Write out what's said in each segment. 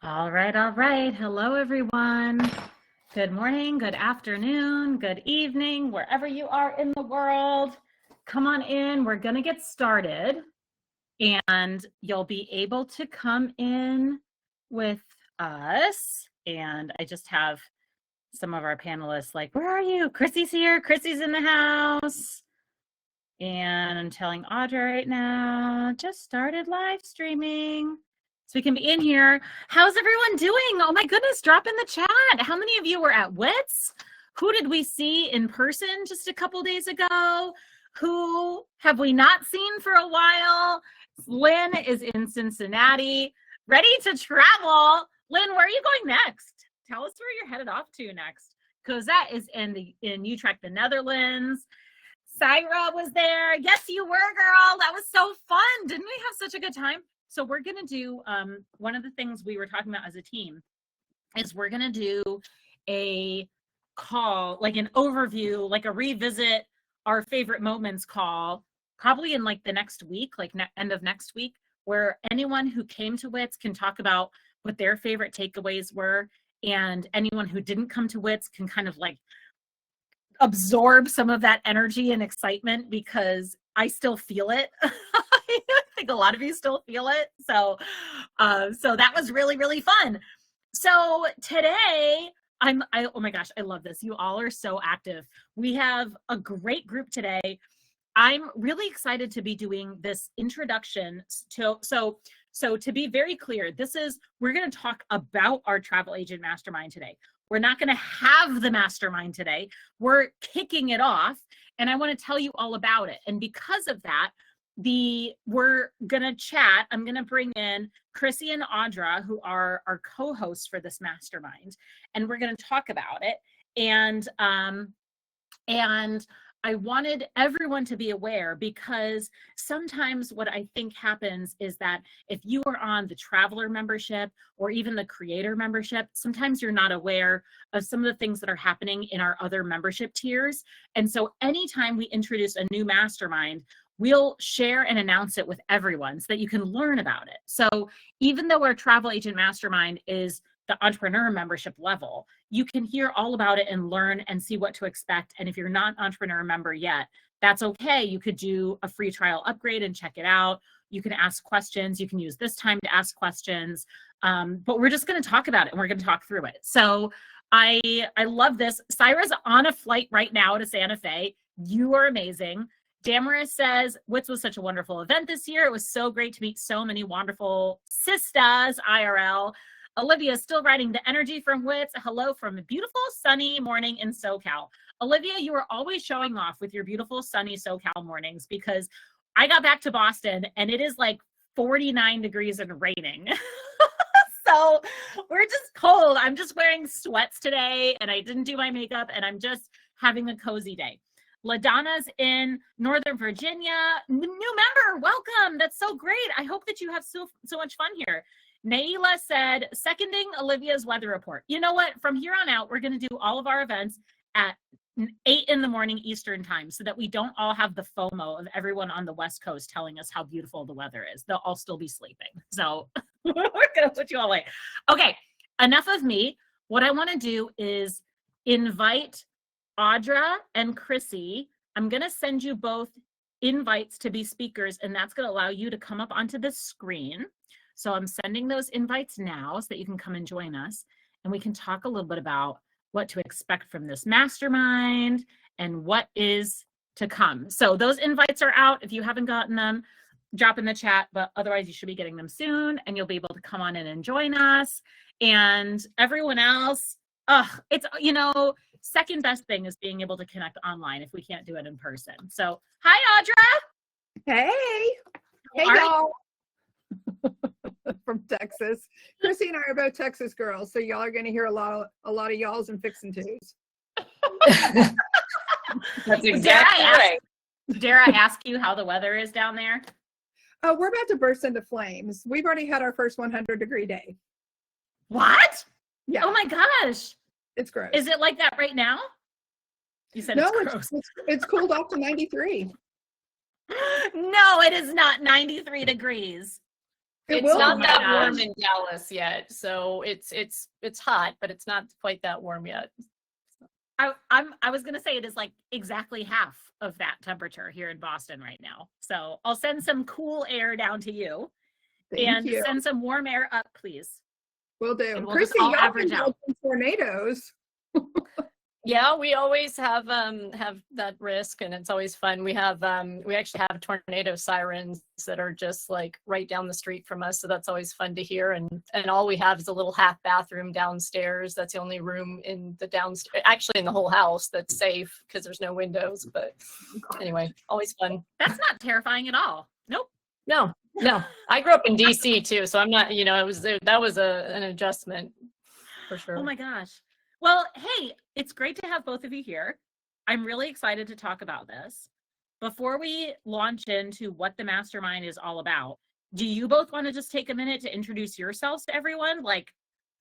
All right. Hello, everyone. Good morning, good afternoon, good evening, wherever you are in the world. Come on in. We're going to get started, and you'll be able to come in with us. And I just have some of our panelists like, where are you? Chrissy's here. Chrissy's in the house. And I'm telling Audra right now, just started live streaming. So we can be in here. How's everyone doing? Oh my goodness, drop in the chat. How many of you were at WITS? Who did we see in person just a couple days ago? Who have we not seen for a while? Lynn is in Cincinnati, ready to travel. Lynn, where are you going next? Tell us where you're headed off to next. Cosette is in Utrecht, the Netherlands. Syra was there. Yes, you were, girl. That was so fun. Didn't we have such a good time? So we're going to do one of the things we were talking about as a team is we're going to do a call, like an overview, like a revisit our favorite moments call, probably in like the next week, like end of next week, where anyone who came to WITS can talk about what their favorite takeaways were. And anyone who didn't come to WITS can kind of like absorb some of that energy and excitement, because I still feel it. I think a lot of you still feel it. So that was really, really fun. So today oh my gosh, I love this. You all are so active. We have a great group today. I'm really excited to be doing this introduction to, so to be very clear, we're going to talk about our Travel Agent Mastermind today. We're not going to have the mastermind today. We're kicking it off, and I want to tell you all about it. And because of that, we're going to chat. I'm going to bring in Chrissy and Audra, who are our co-hosts for this mastermind, and we're going to talk about it. And I wanted everyone to be aware, because sometimes what I think happens is that if you are on the traveler membership or even the creator membership, sometimes you're not aware of some of the things that are happening in our other membership tiers. And so anytime we introduce a new mastermind, we'll share and announce it with everyone so that you can learn about it. So even though our Travel Agent Mastermind is the entrepreneur membership level, you can hear all about it and learn and see what to expect. And if you're not an entrepreneur member yet, that's okay. You could do a free trial upgrade and check it out. You can ask questions. You can use this time to ask questions. But we're just going to talk about it, and we're going to talk through it. So I love this. Syra's on a flight right now to Santa Fe. You are amazing. Damaris says, WITS was such a wonderful event this year. It was so great to meet so many wonderful sisters IRL. Olivia is still writing the energy from WITS. Hello from a beautiful sunny morning in SoCal. Olivia, you are always showing off with your beautiful sunny SoCal mornings, because I got back to Boston and it is like 49 degrees and raining. So we're just cold. I'm just wearing sweats today, and I didn't do my makeup, and I'm just having a cozy day. LaDonna's in Northern Virginia. New member, welcome. That's so great. I hope that you have so much fun here. Naila said, seconding Olivia's weather report. You know what? From here on out, we're going to do all of our events at 8 in the morning Eastern time, so that we don't all have the FOMO of everyone on the West Coast telling us how beautiful the weather is. They'll all still be sleeping. So we're going to put you all away. Okay, enough of me. What I want to do is invite Audra and Chrissy. I'm going to send you both invites to be speakers, and that's going to allow you to come up onto the screen. So I'm sending those invites now so that you can come and join us, and we can talk a little bit about what to expect from this mastermind and what is to come. So those invites are out. If you haven't gotten them, drop in the chat, but otherwise you should be getting them soon, and you'll be able to come on in and join us. And everyone else, it's, you know, second best thing is being able to connect online if we can't do it in person. So hi, Audra. Hey y'all. From Texas. Chrissy and I are both Texas girls, so y'all are going to hear a lot of y'alls and fixin' twos. That's exactly right. Dare I ask you how the weather is down there? Oh, we're about to burst into flames. We've already had our first 100-degree day. What? Yeah. Oh my gosh. It's gross. Is it like that right now? You said it's gross. It's cooled off to 93. No, it is not 93 degrees. It's not my that gosh. warm in Dallas yet, so it's hot, but it's not quite that warm yet. I was gonna say it is like exactly half of that temperature here in Boston right now. So I'll send some cool air down to you, Thank and you. send some warm air up, please. Will do. And we'll just Chrissy, all y'all average been out. catching tornadoes. Yeah, we always have that risk, and it's always fun. We actually have tornado sirens that are just like right down the street from us, so that's always fun to hear. And all we have is a little half bathroom downstairs. That's the only room in the downstairs, actually in the whole house, that's safe because there's no windows. But anyway, always fun. That's not terrifying at all. Nope. No. I grew up in DC too, so I'm not. That was an adjustment for sure. Oh my gosh. Well, hey, it's great to have both of you here. I'm really excited to talk about this. Before we launch into what the mastermind is all about, do you both want to just take a minute to introduce yourselves to everyone? Like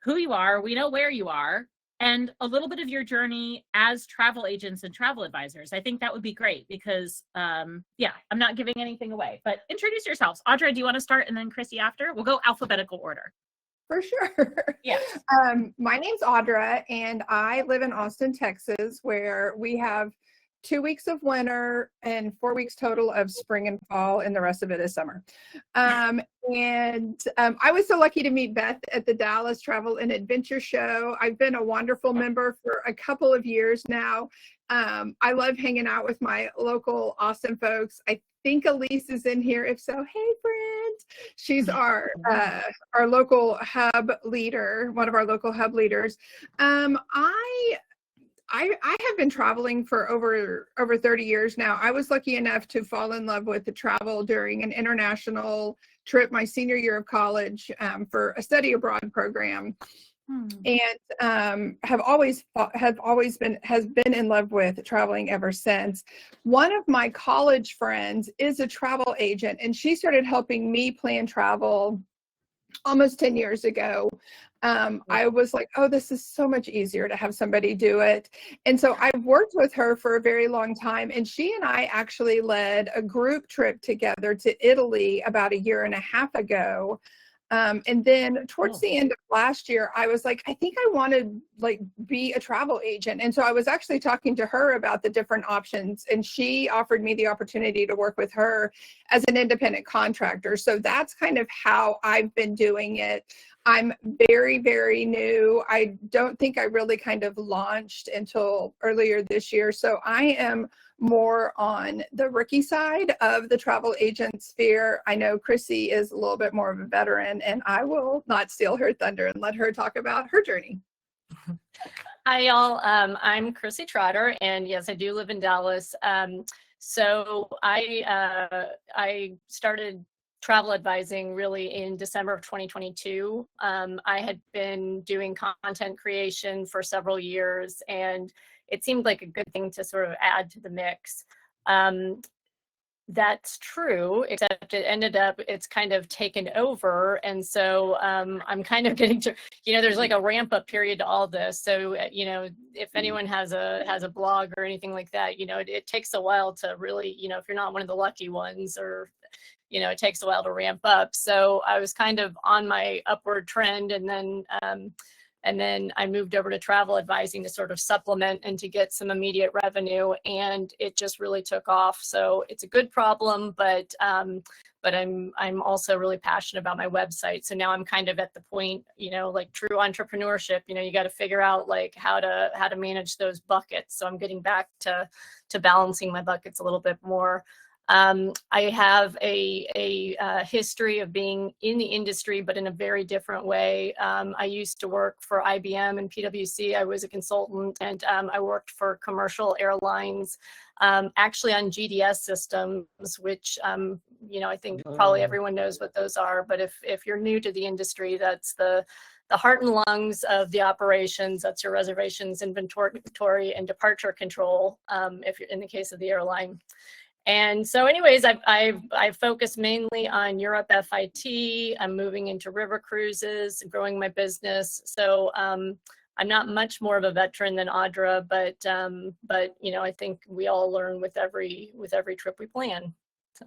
who you are, we know where you are, and a little bit of your journey as travel agents and travel advisors. I think that would be great because, yeah, I'm not giving anything away, but introduce yourselves. Audra, do you want to start and then Chrissy after? We'll go alphabetical order. For sure. Yes. My name's Audra, and I live in Austin, Texas, where we have 2 weeks of winter and 4 weeks total of spring and fall, and the rest of it is summer. I was so lucky to meet Beth at the Dallas Travel and Adventure Show. I've been a Wanderful member for a couple of years now. I love hanging out with my local Austin folks. I think Elise is in here. If so, hey, friend. She's our local hub leader, one of our local hub leaders. I have been traveling for over 30 years now. I was lucky enough to fall in love with the travel during an international trip my senior year of college for a study abroad program. And has been in love with traveling ever since. One of my college friends is a travel agent, and she started helping me plan travel almost 10 years ago. I was like, oh, this is so much easier to have somebody do it. And so I've worked with her for a very long time, and she and I actually led a group trip together to Italy about 1.5 years ago. And then towards the end of last year, I was like, I think I want to be a travel agent. And so I was actually talking to her about the different options, and she offered me the opportunity to work with her as an independent contractor. So that's kind of how I've been doing it. I'm very, very new. I don't think I really kind of launched until earlier this year. So I am more on the rookie side of the travel agent sphere. I know Chrissy is a little bit more of a veteran, and I will not steal her thunder and let her talk about her journey. Hi, y'all. I'm Chrissy Trotter, and yes, I do live in Dallas. So I started travel advising really in December of 2022. I had been doing content creation for several years, and it seemed like a good thing to sort of add to the mix. That's true, except it ended up, it's kind of taken over. And so I'm kind of getting to, there's like a ramp up period to all this. So, if anyone has a blog or anything like that, it takes a while to really, if you're not one of the lucky ones, or it takes a while to ramp up. So I was kind of on my upward trend, and then I moved over to travel advising to sort of supplement and to get some immediate revenue, and it just really took off. So it's a good problem, but I'm also really passionate about my website. So now I'm kind of at the point, like true entrepreneurship, you got to figure out like how to manage those buckets. So I'm getting back to balancing my buckets a little bit more. I have a history of being in the industry, but in a very different way. I used to work for IBM and PwC. I was a consultant, and I worked for commercial airlines, actually on GDS systems, which, I think probably everyone knows what those are. But if you're new to the industry, that's the heart and lungs of the operations. That's your reservations, inventory, and departure control, if you're in the case of the airline. And so anyways, I've focused mainly on Europe FIT. I'm moving into river cruises, growing my business. So I'm not much more of a veteran than Audra, but I think we all learn with every trip we plan. So.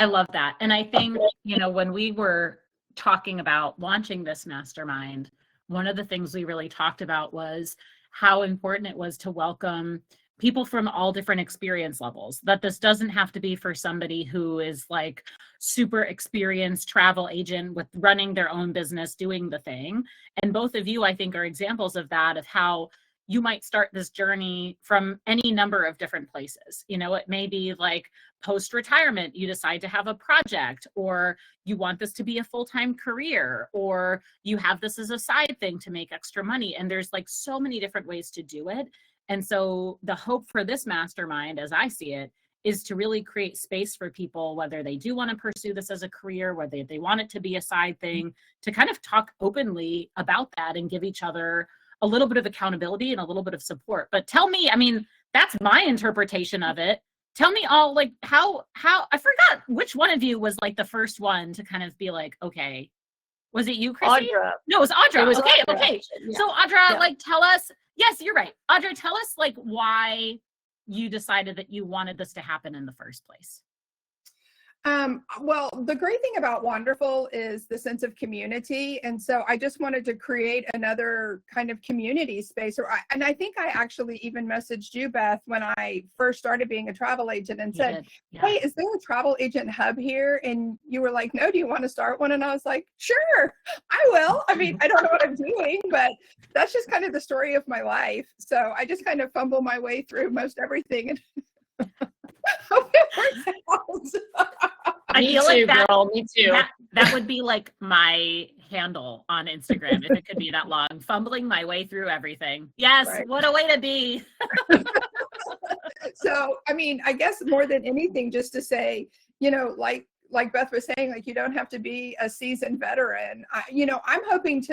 I love that. And I think, when we were talking about launching this mastermind, one of the things we really talked about was how important it was to welcome people from all different experience levels, that this doesn't have to be for somebody who is like super experienced travel agent with running their own business, doing the thing. And both of you, I think, are examples of that, of how you might start this journey from any number of different places. It may be like post-retirement, you decide to have a project, or you want this to be a full-time career, or you have this as a side thing to make extra money. And there's like so many different ways to do it. And so the hope for this mastermind, as I see it, is to really create space for people, whether they do want to pursue this as a career, whether they want it to be a side thing, to kind of talk openly about that and give each other a little bit of accountability and a little bit of support. But tell me, that's my interpretation of it. Tell me all, like, how I forgot which one of you was like the first one to kind of be like, okay, was it you, Chrissy? Audra. No, it was Audra. It was okay. Audra. Okay. Yeah. So Audra, Yeah. tell us, yes, you're right. Audra, tell us like why you decided that you wanted this to happen in the first place. Well, the great thing about Wanderful is the sense of community. And so I just wanted to create another kind of community space. And I think I actually even messaged you, Beth, when I first started being a travel agent and said, Yeah. hey, is there a travel agent hub here? And you were like, no, do you want to start one? And I was like, sure, I will. I don't know what I'm doing, but that's just kind of the story of my life. So I just kind of fumble my way through most everything. Hope it works out. I Me feel too, like that, girl. Me too. that would be like my handle on Instagram if it could be that long, fumbling my way through everything. Yes, Right. What a way to be. So, I guess more than anything, just to say, like Beth was saying, like, you don't have to be a seasoned veteran. I'm hoping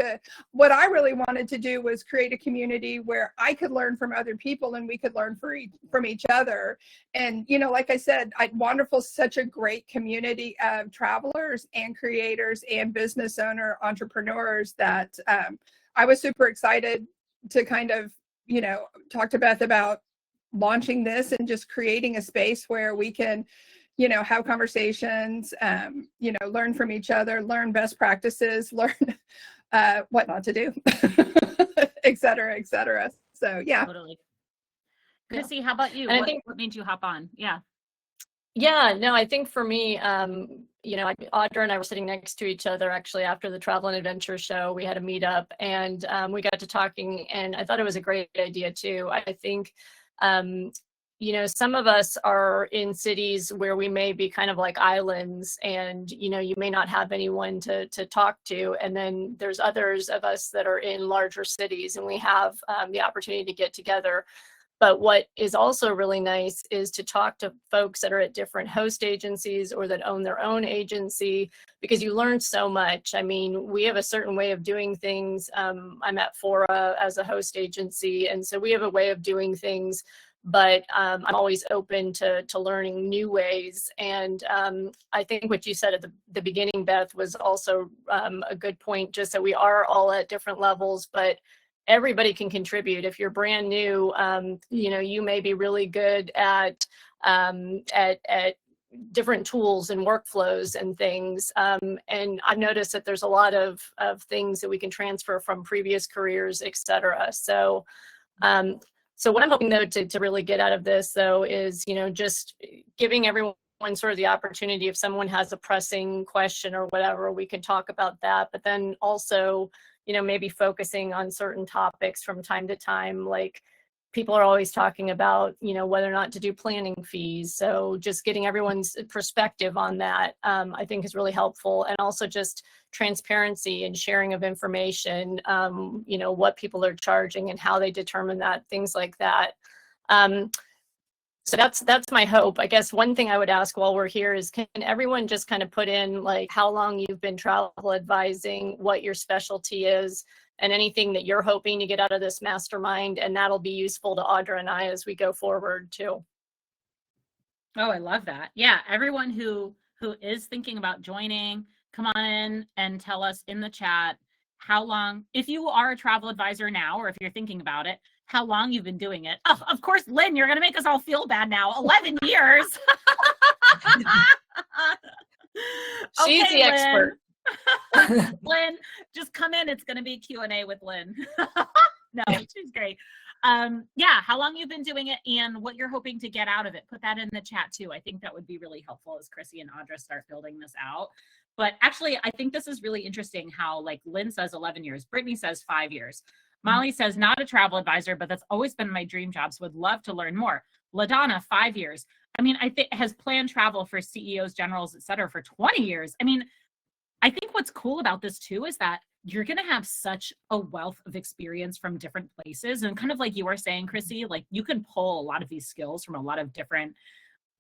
what I really wanted to do was create a community where I could learn from other people and we could learn from each other. And, like I said, Wanderful is such a great community of travelers and creators and business entrepreneurs that I was super excited to kind of, talk to Beth about launching this and just creating a space where we can have conversations, learn from each other, learn best practices, learn what not to do, et cetera, et cetera. So, yeah. Totally. Chrissy, how about you? And What made you hop on? Yeah. Yeah, no, I think for me, Audra and I were sitting next to each other actually after the Travel and Adventure show. We had a meetup and we got to talking, and I thought it was a great idea too. I think some of us are in cities where we may be kind of like islands, and you may not have anyone to talk to, and then there's others of us that are in larger cities and we have the opportunity to get together. But what is also really nice is to talk to folks that are at different host agencies or that own their own agency, because you learn so much. We have a certain way of doing things. I'm at Fora as a host agency, and so we have a way of doing things, but I'm always open to learning new ways. And I think what you said at the beginning, Beth, was also a good point, just that we are all at different levels, but everybody can contribute. If you're brand new, you may be really good at different tools and workflows and things. And I've noticed that there's a lot of things that we can transfer from previous careers, et cetera. So what I'm hoping though to really get out of this though is, just giving everyone sort of the opportunity, if someone has a pressing question or whatever, we can talk about that. But then also, maybe focusing on certain topics from time to time, like people are always talking about, whether or not to do planning fees. So just getting everyone's perspective on that, I think is really helpful. And also just transparency and sharing of information, what people are charging and how they determine that, things like that. So that's my hope. I guess one thing I would ask while we're here is, can everyone just kind of put in like how long you've been travel advising, what your specialty is, and anything that you're hoping to get out of this mastermind, and that'll be useful to Audra and I as we go forward too. Oh, I love that. Yeah, everyone who is thinking about joining, come on in and tell us in the chat how long, if you are a travel advisor now, or if you're thinking about it, how long you've been doing it. Oh, of course, Lynn, you're going to make us all feel bad now. 11 years. She's Okay, the expert. Lynn, just come in. It's going to be Q&A with Lynn. No, she's great. Yeah, how long you've been doing it and what you're hoping to get out of it. Put that in the chat too. I think that would be really helpful as Chrissy and Audra start building this out. But actually, I think this is really interesting how like Lynn says 11 years, Brittany says 5 years. Molly says not a travel advisor, but that's always been my dream job. So would love to learn more. LaDonna, 5 years. I mean, I think has planned travel for CEOs, generals, et cetera, for 20 years. I mean, I think what's cool about this too is that you're going to have such a wealth of experience from different places. And kind of like you were saying, Chrissy, like you can pull a lot of these skills from a lot of different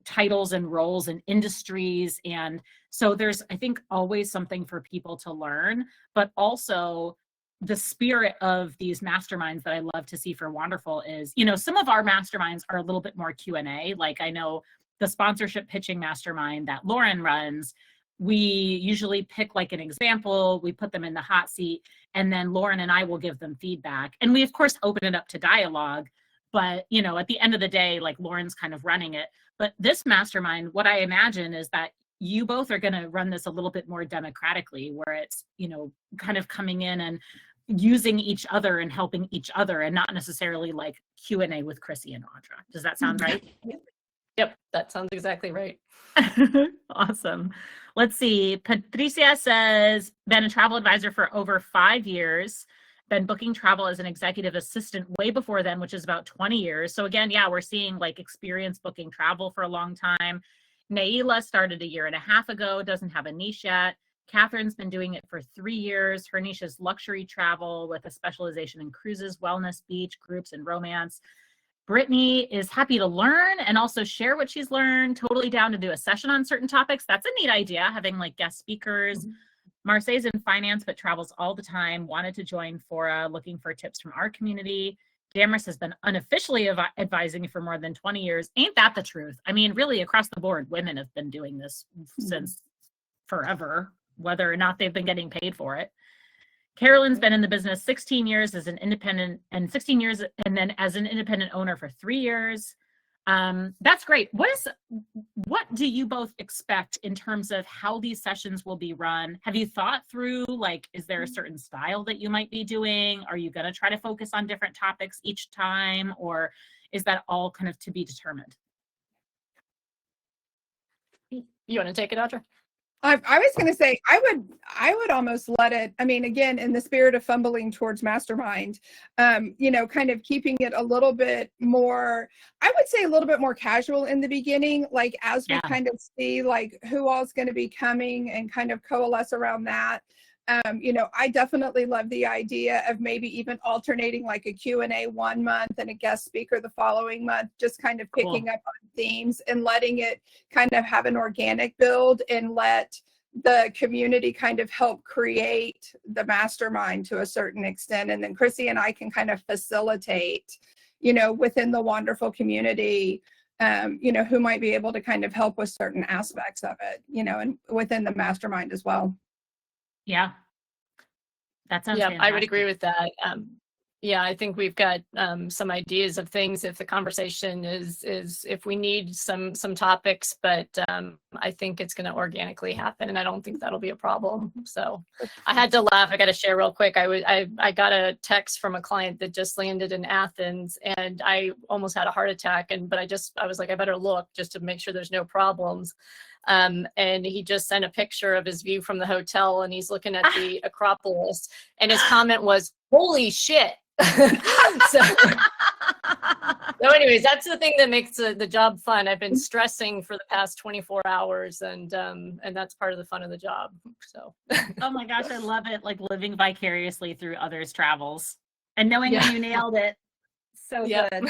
titles and roles and industries. And so there's, I think, always something for people to learn, but also the spirit of these masterminds that I love to see for Wanderful is, you know, some of our masterminds are a little bit more Q&A. Like I know the sponsorship pitching mastermind that Lauren runs, we usually pick like an example, we put them in the hot seat, and then Lauren and I will give them feedback. And we of course open it up to dialogue, but you know, at the end of the day, like Lauren's kind of running it. But this mastermind, what I imagine is that you both are going to run this a little bit more democratically, where it's, you know, kind of coming in and using each other and helping each other, and not necessarily like Q&A with Chrissy and Audra. Does that sound right? Yep, that sounds exactly right. Awesome. Let's see. Patricia says, been a travel advisor for over 5 years, been booking travel as an executive assistant way before then, which is about 20 years. So again, yeah, we're seeing like experience booking travel for a long time. Naila started 1.5 years ago, doesn't have a niche yet. Catherine's been doing it for 3 years. Her niche is luxury travel with a specialization in cruises, wellness, beach, groups, and romance. Brittany is happy to learn and also share what she's learned, totally down to do a session on certain topics. That's a neat idea, having like guest speakers. Marseille's in finance, but travels all the time, wanted to join Fora, looking for tips from our community. Damaris has been unofficially advising for more than 20 years. Ain't that the truth? I mean, really across the board, women have been doing this since forever, whether or not they've been getting paid for it. Carolyn's been in the business 16 years as an independent, and 16 years, and then as an independent owner for 3 years. That's great. What do you both expect in terms of how these sessions will be run? Have you thought through, like, is there a certain style that you might be doing? Are you going to try to focus on different topics each time, or is that all kind of to be determined? You want to take it, Audra? I was going to say, I would almost let it, I mean, again, in the spirit of fumbling towards mastermind, you know, kind of keeping it a little bit more, I would say a little bit more casual in the beginning, like as we kind of see like who all's going to be coming and kind of coalesce around that. You know, I definitely love the idea of maybe even alternating like a Q&A 1 month and a guest speaker the following month, just kind of picking up on themes and letting it kind of have an organic build and let the community kind of help create the mastermind to a certain extent. And then Chrissy and I can kind of facilitate, you know, within the Wanderful community, you know, who might be able to kind of help with certain aspects of it, you know, and within the mastermind as well. Yeah, that sounds fantastic. I would agree with that. Yeah, I think we've got some ideas of things if the conversation is if we need some topics, but I think it's going to organically happen, and I don't think that'll be a problem. So I had to laugh. I got to share real quick. I got a text from a client that just landed in Athens, and I almost had a heart attack. But I was like, I better look just to make sure there's no problems. And he just sent a picture of his view from the hotel, and he's looking at the Acropolis, and his comment was, "Holy shit." so anyways, that's the thing that makes the job fun. I've been stressing for the past 24 hours, and that's part of the fun of the job. So oh my gosh, I love it, like living vicariously through others' travels and knowing when you nailed it. So good.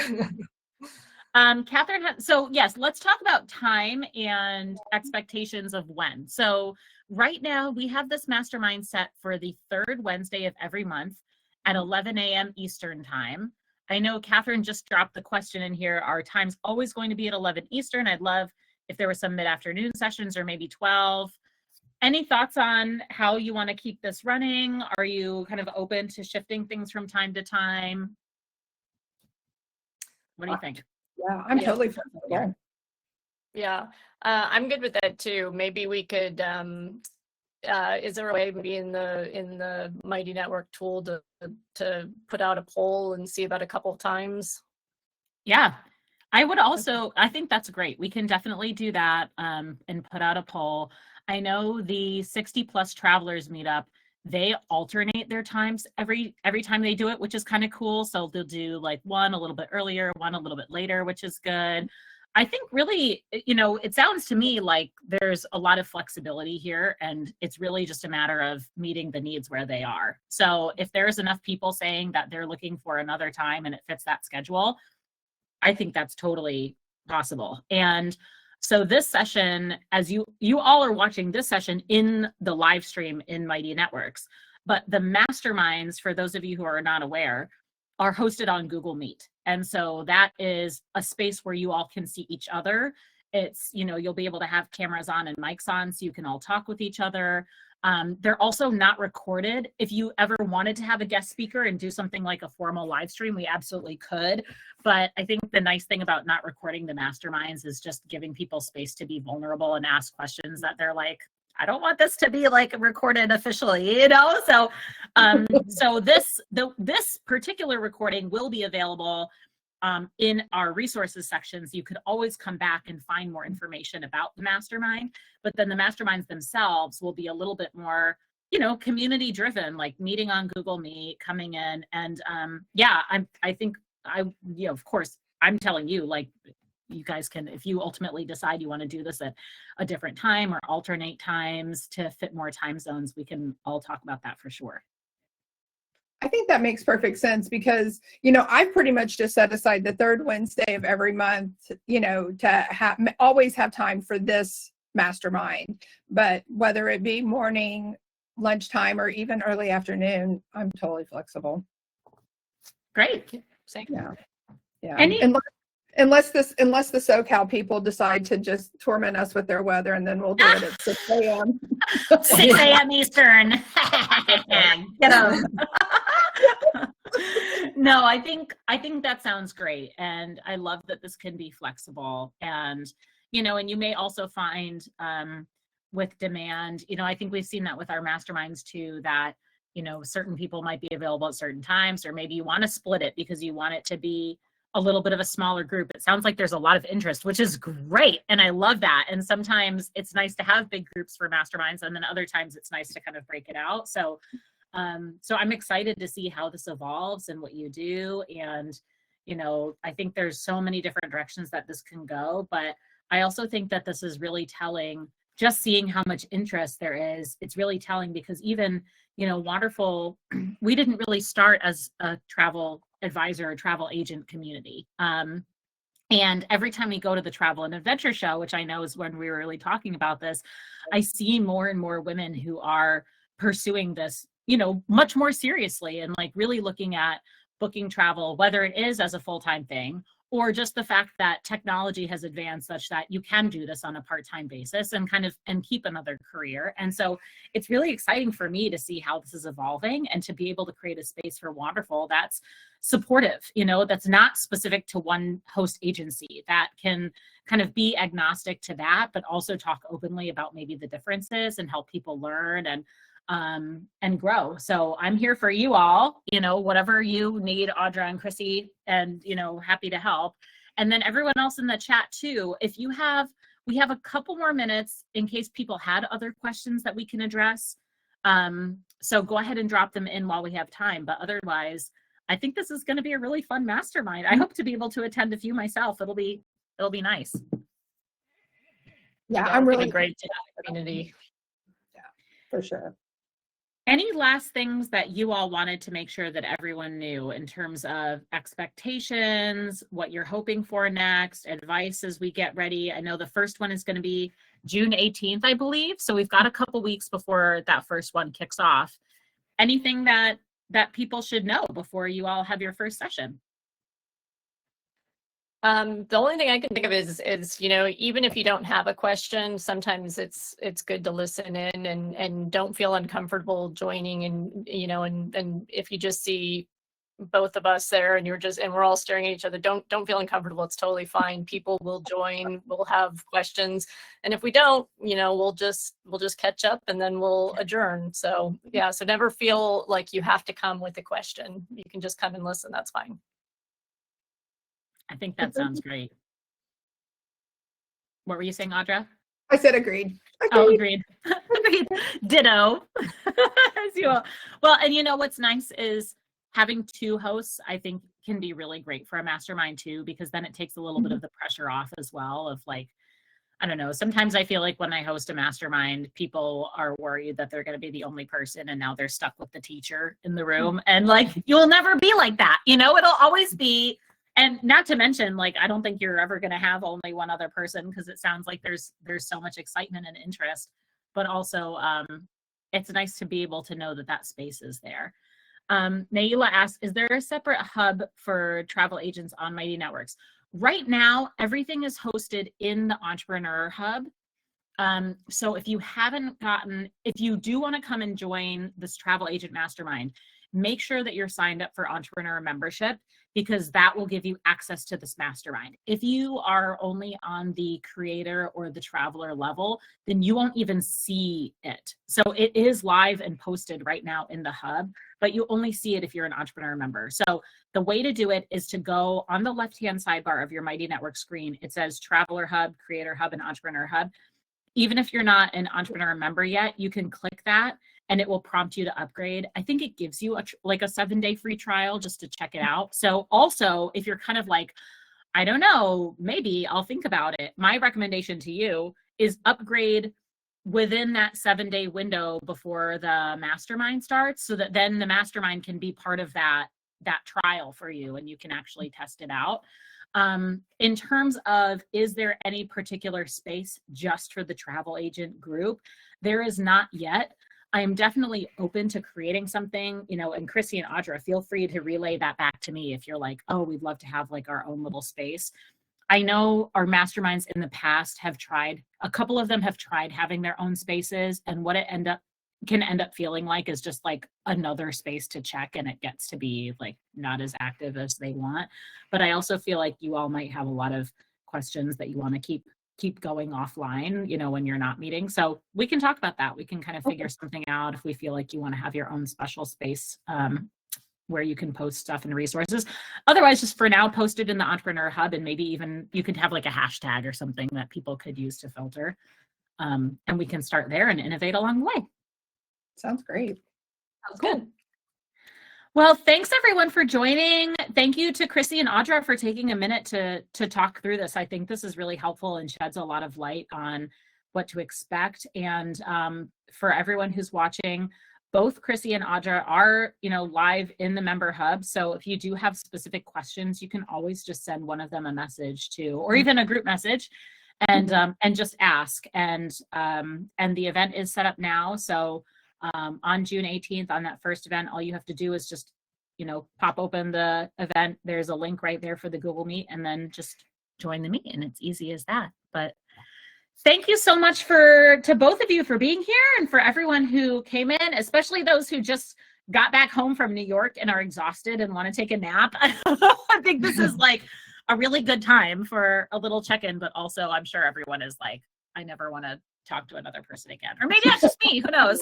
Catherine, so yes, let's talk about time and expectations of when. So right now we have this mastermind set for the 3rd Wednesday of every month at 11 a.m. Eastern time. I know Catherine just dropped the question in here. Our time's always going to be at 11 Eastern. I'd love if there were some mid-afternoon sessions or maybe 12. Any thoughts on how you want to keep this running? Are you kind of open to shifting things from time to time? What do you think? Yeah, I'm totally flexible. Yeah, I'm good with that too. Maybe we could, is there a way maybe in the Mighty Network tool to put out a poll and see about a couple of times? Yeah, I would also, I think that's great. We can definitely do that and put out a poll. I know the 60 plus travelers meetup, they alternate their times every time they do it, which is kind of cool. So they'll do like one a little bit earlier, one a little bit later, which is good. I think really, it sounds to me like there's a lot of flexibility here, and it's really just a matter of meeting the needs where they are. So if there's enough people saying that they're looking for another time and it fits that schedule, I think that's totally possible. And so this session, as you all are watching this session in the live stream in Mighty Networks, but the masterminds, for those of you who are not aware, are hosted on Google Meet. And so that is a space where you all can see each other. It's, you'll be able to have cameras on and mics on so you can all talk with each other. They're also not recorded. If you ever wanted to have a guest speaker and do something like a formal live stream, we absolutely could. But I think the nice thing about not recording the masterminds is just giving people space to be vulnerable and ask questions that they're like, I don't want this to be like recorded officially, So, so this particular recording will be available in our resources sections. You could always come back and find more information about the mastermind, but then the masterminds themselves will be a little bit more, community driven, like meeting on Google Meet, coming in. And of course, I'm telling you, like, you guys can, if you ultimately decide you want to do this at a different time or alternate times to fit more time zones, we can all talk about that for sure. I think that makes perfect sense because, I've pretty much just set aside the third Wednesday of every month, to always have time for this mastermind. But whether it be morning, lunchtime, or even early afternoon, I'm totally flexible. Great. Yeah. Yeah. Unless the SoCal people decide to just torment us with their weather, and then we'll do it at 6 a.m. 6 a.m. Eastern. Get them. No, I think that sounds great. And I love that this can be flexible. And, and you may also find with demand, I think we've seen that with our masterminds too, that, certain people might be available at certain times, or maybe you want to split it because you want it to be a little bit of a smaller group. It sounds like there's a lot of interest, which is great. And I love that. And sometimes it's nice to have big groups for masterminds, and then other times it's nice to kind of break it out. So I'm excited to see how this evolves and what you do. And, I think there's so many different directions that this can go, but I also think that this is really telling, just seeing how much interest there is. It's really telling because even, Wanderful, we didn't really start as a travel advisor or travel agent community. And every time we go to the Travel and Adventure Show, which I know is when we were really talking about this, I see more and more women who are pursuing this, much more seriously, and like really looking at booking travel, whether it is as a full-time thing or just the fact that technology has advanced such that you can do this on a part-time basis and keep another career. And so it's really exciting for me to see how this is evolving and to be able to create a space for Wanderful that's supportive, that's not specific to one host agency, that can kind of be agnostic to that, but also talk openly about maybe the differences and help people learn and grow. So I'm here for you all, whatever you need, Audra and Chrissy, and, happy to help. And then everyone else in the chat too, we have a couple more minutes in case people had other questions that we can address. So go ahead and drop them in while we have time. But otherwise, I think this is going to be a really fun mastermind. I hope to be able to attend a few myself. It'll be nice. Yeah, I'm really great to have a community. Yeah, for sure. Any last things that you all wanted to make sure that everyone knew in terms of expectations, what you're hoping for next, advice as we get ready? I know the first one is going to be June 18th, I believe. So we've got a couple weeks before that first one kicks off. Anything that people should know before you all have your first session? The only thing I can think of is even if you don't have a question, sometimes it's good to listen in and don't feel uncomfortable joining, and and if you just see both of us there and we're all staring at each other, don't feel uncomfortable. It's totally fine. People will join, we'll have questions. And if we don't, we'll just catch up and then we'll adjourn. So yeah, so never feel like you have to come with a question. You can just come and listen. That's fine. I think that sounds great. What were you saying, Audra? I said agreed. Oh, agreed. Agreed. Ditto. As you will. Well, and what's nice is having two hosts, I think, can be really great for a mastermind too, because then it takes a little bit of the pressure off as well of like, I don't know, sometimes I feel like when I host a mastermind, people are worried that they're going to be the only person and now they're stuck with the teacher in the room. And like, you'll never be like that. It'll always be. And not to mention, like, I don't think you're ever going to have only one other person, because it sounds like there's so much excitement and interest, but also it's nice to be able to know that space is there. Naila asks, is there a separate hub for travel agents on Mighty Networks? Right now, everything is hosted in the Entrepreneur Hub. So if you do want to come and join this Travel Agent Mastermind, make sure that you're signed up for Entrepreneur membership, because that will give you access to this mastermind. If you are only on the creator or the traveler level, then you won't even see it. So it is live and posted right now in the hub, but you only see it if you're an Entrepreneur member. So the way to do it is to go on the left-hand sidebar of your Mighty Network screen. It says Traveler Hub, Creator Hub, and Entrepreneur Hub. Even if you're not an Entrepreneur member yet, you can click that and it will prompt you to upgrade. I think it gives you a 7-day free trial just to check it out. So also, if you're kind of like, I don't know, maybe I'll think about it, my recommendation to you is upgrade within that 7-day window before the mastermind starts, so that then the mastermind can be part of that trial for you and you can actually test it out. In terms of, is there any particular space just for the travel agent group? There is not yet. I am definitely open to creating something, and Chrissy and Audra, feel free to relay that back to me if you're like, oh, we'd love to have like our own little space. I know our masterminds in the past a couple of them have tried having their own spaces, and what it can end up feeling like is just like another space to check, and it gets to be like not as active as they want. But I also feel like you all might have a lot of questions that you want to keep going offline, when you're not meeting. So we can talk about that. We can kind of figure something out if we feel like you want to have your own special space where you can post stuff and resources. Otherwise, just for now, post it in the Entrepreneur Hub, and maybe even you could have like a hashtag or something that people could use to filter. And we can start there and innovate along the way. Sounds great. Sounds good. Well, thanks everyone for joining. Thank you to Chrissy and Audra for taking a minute to talk through this. I think this is really helpful and sheds a lot of light on what to expect. And for everyone who's watching, both Chrissy and Audra are, live in the member hub. So if you do have specific questions, you can always just send one of them a message or even a group message, and just ask. And the event is set up now. So on June 18th, on that first event, all you have to do is just, pop open the event. There's a link right there for the Google Meet, and then just join the meet, and it's easy as that. But thank you so much to both of you for being here, and for everyone who came in, especially those who just got back home from New York and are exhausted and want to take a nap. I think this is like a really good time for a little check-in, but also I'm sure everyone is like, I never want to talk to another person again. Or maybe that's just me, who knows?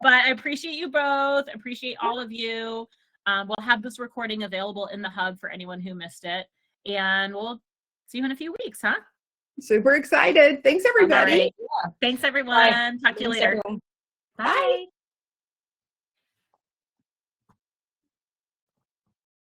But I appreciate you both. Appreciate all of you. We'll have this recording available in the hub for anyone who missed it. And we'll see you in a few weeks, huh? Super excited. Thanks, everybody. Right. Yeah. Thanks, everyone. Talk to you later. Everyone.